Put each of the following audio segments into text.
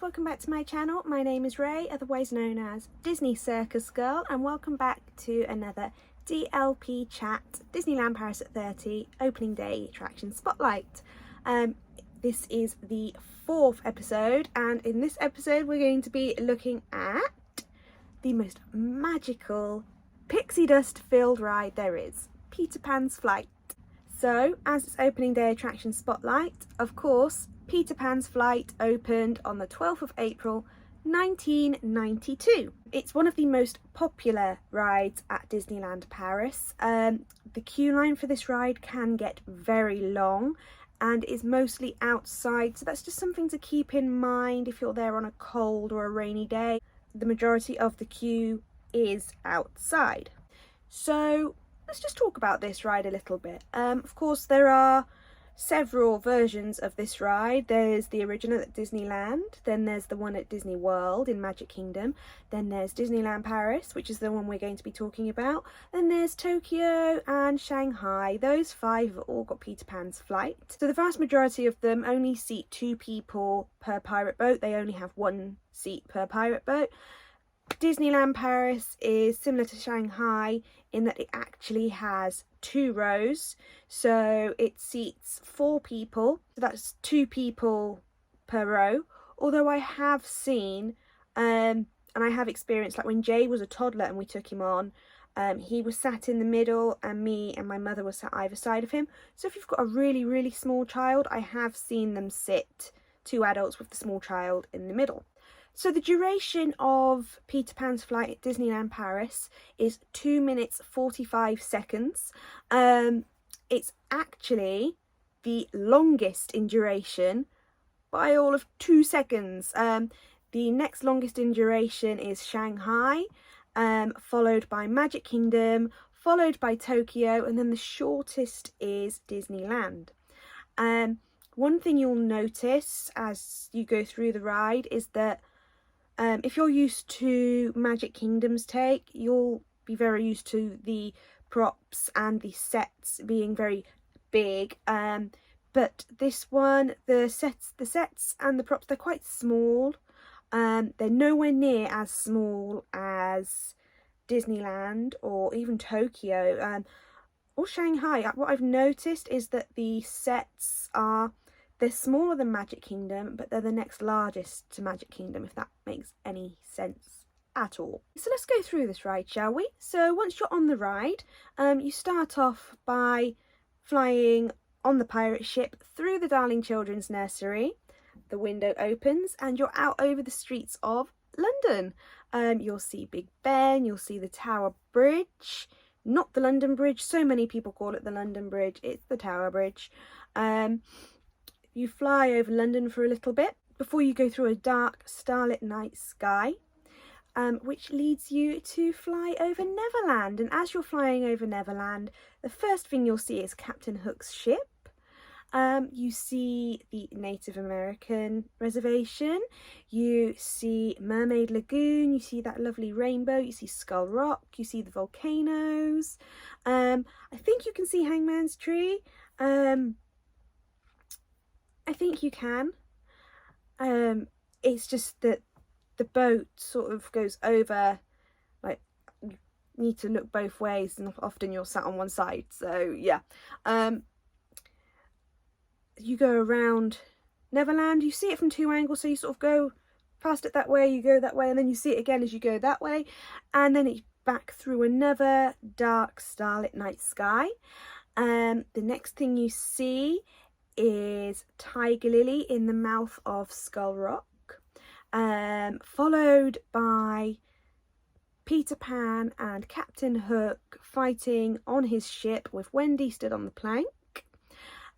guys, welcome back to my channel. My name is Ray, otherwise known as Disney Circus Girl, and welcome back to another DLP chat, Disneyland Paris at 30 opening day attraction spotlight. This is the 4th episode, and in this episode we're going to be looking at the most magical pixie dust filled ride there is, Peter Pan's Flight. So, as its opening day attraction spotlight, of course, Peter Pan's Flight opened on the 12th of April 1992. It's one of the most popular rides at Disneyland Paris. The queue line for this ride can get very long and is mostly outside, so that's just something to keep in mind if you're there on a cold or a rainy day. The majority of the queue is outside. So let's just talk about this ride a little bit. Of course, there are several versions of this ride. There's the original at Disneyland, then there's the one at Disney World in Magic Kingdom, then there's Disneyland Paris, which is the one we're going to be talking about, then there's Tokyo and Shanghai. Those 5 have all got Peter Pan's Flight. So the vast majority of them only seat 2 people per pirate boat. They only have 1 seat per pirate boat. Disneyland Paris is similar to Shanghai in that it actually has 2 rows, so it seats 4 people, so that's 2 people per row. Although I have seen and I have experienced, like when Jay was a toddler and we took him on, he was sat in the middle and me and my mother were sat either side of him. So if you've got a really small child, I have seen them sit 2 adults with the small child in the middle. So the duration of Peter Pan's Flight at Disneyland Paris is 2 minutes 45 seconds. It's actually the longest in duration by all of 2 seconds. The next longest in duration is Shanghai, followed by Magic Kingdom, followed by Tokyo, and then the shortest is Disneyland. One thing you'll notice as you go through the ride is that if you're used to Magic Kingdom's take, you'll be very used to the props and the sets being very big. But this one, the sets and the props, they're quite small. They're nowhere near as small as Disneyland or even Tokyo or Shanghai. What I've noticed is that the sets they're smaller than Magic Kingdom, but they're the next largest to Magic Kingdom, if that makes any sense at all. So let's go through this ride, shall we? So once you're on the ride, you start off by flying on the pirate ship through the Darling Children's Nursery. The window opens and you're out over the streets of London. You'll see Big Ben, you'll see the Tower Bridge, not the London Bridge. So many people call it the London Bridge. It's the Tower Bridge. You fly over London for a little bit before you go through a dark starlit night sky, which leads you to fly over Neverland. And as you're flying over Neverland, the first thing you'll see is Captain Hook's ship. You see the Native American reservation, you see Mermaid Lagoon, you see that lovely rainbow, you see Skull Rock, you see the volcanoes. I think you can see Hangman's Tree. I think you can. It's just that the boat sort of goes over, like you need to look both ways and often you're sat on one side, so yeah. You go around Neverland, you see it from 2 angles, so you sort of go past it that way, you go that way, and then you see it again as you go that way, and then it's back through another dark starlit night sky. The next thing you see is Tiger Lily in the mouth of Skull Rock, followed by Peter Pan and Captain Hook fighting on his ship with Wendy stood on the plank,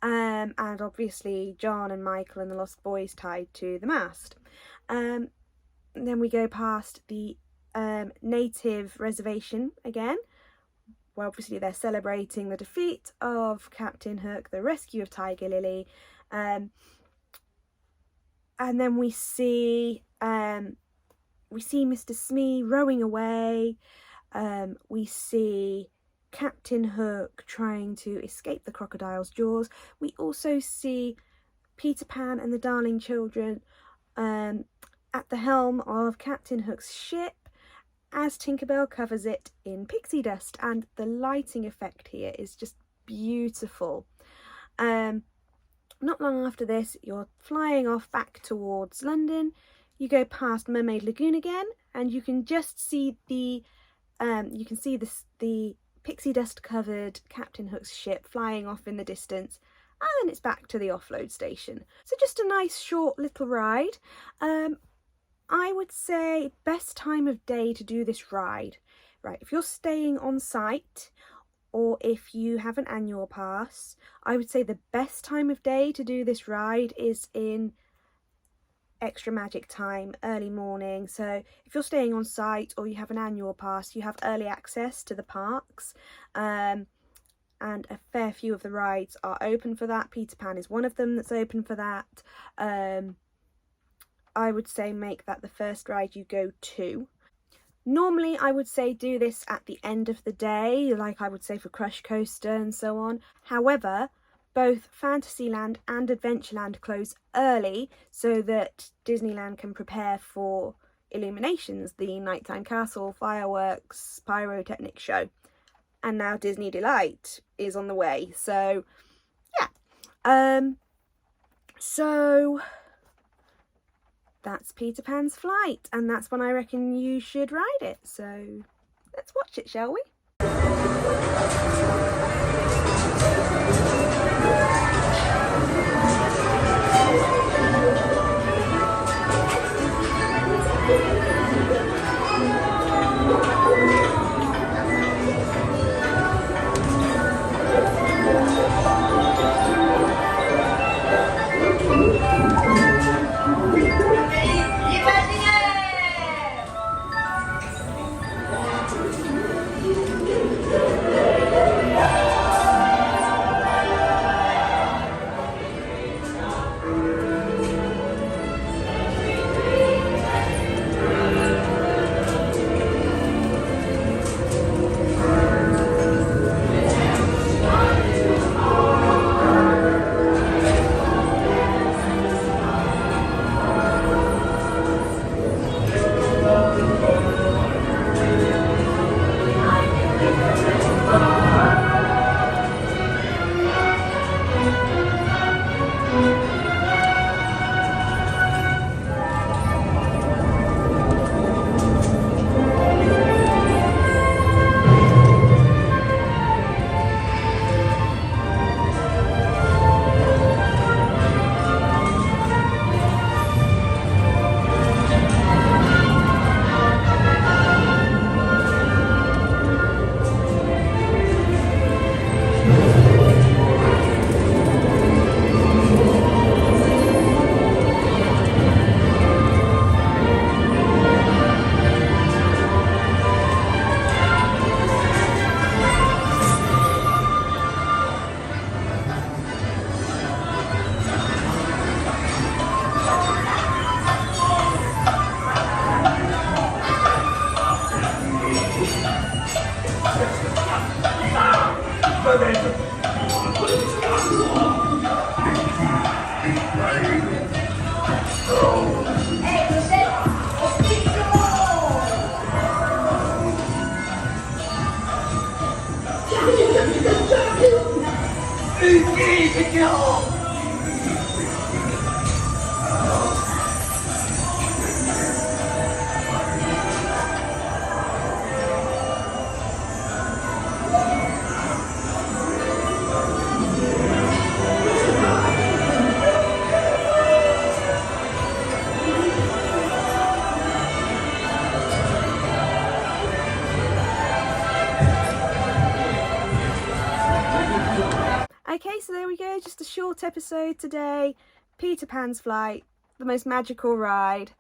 and obviously John and Michael and the Lost Boys tied to the mast. Then we go past the native reservation again, where obviously they're celebrating the defeat of Captain Hook, the rescue of Tiger Lily, and then we see Mr. Smee rowing away. We see Captain Hook trying to escape the crocodile's jaws. We also see Peter Pan and the Darling Children at the helm of Captain Hook's ship as Tinkerbell covers it in pixie dust, and the lighting effect here is just beautiful. Not long after this, you're flying off back towards London. You go past Mermaid Lagoon again, and you can just see the pixie dust covered Captain Hook's ship flying off in the distance, and then it's back to the offload station. So just a nice short little ride. I would say best time of day to do this ride. Right, if you're staying on site or if you have an annual pass, I would say the best time of day to do this ride is in extra magic time, early morning. So if you're staying on site or you have an annual pass, you have early access to the parks, and a fair few of the rides are open for that. Peter Pan is one of them that's open for that. I would say make that the first ride you go to. Normally I would say do this at the end of the day, like I would say for Crush Coaster and so on. However, both Fantasyland and Adventureland close early so that Disneyland can prepare for illuminations, the nighttime castle, fireworks, pyrotechnic show. And now Disney Delight is on the way. So yeah. So that's Peter Pan's flight, and that's when I reckon you should ride it. So let's watch it, shall we? Okay, so there we go, just a short episode today. Peter Pan's flight, the most magical ride.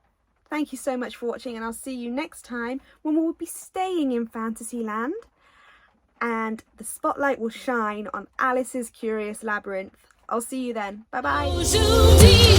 Thank you so much for watching, and I'll see you next time when we'll be staying in Fantasyland and the spotlight will shine on Alice's Curious Labyrinth. I'll see you then. Bye bye.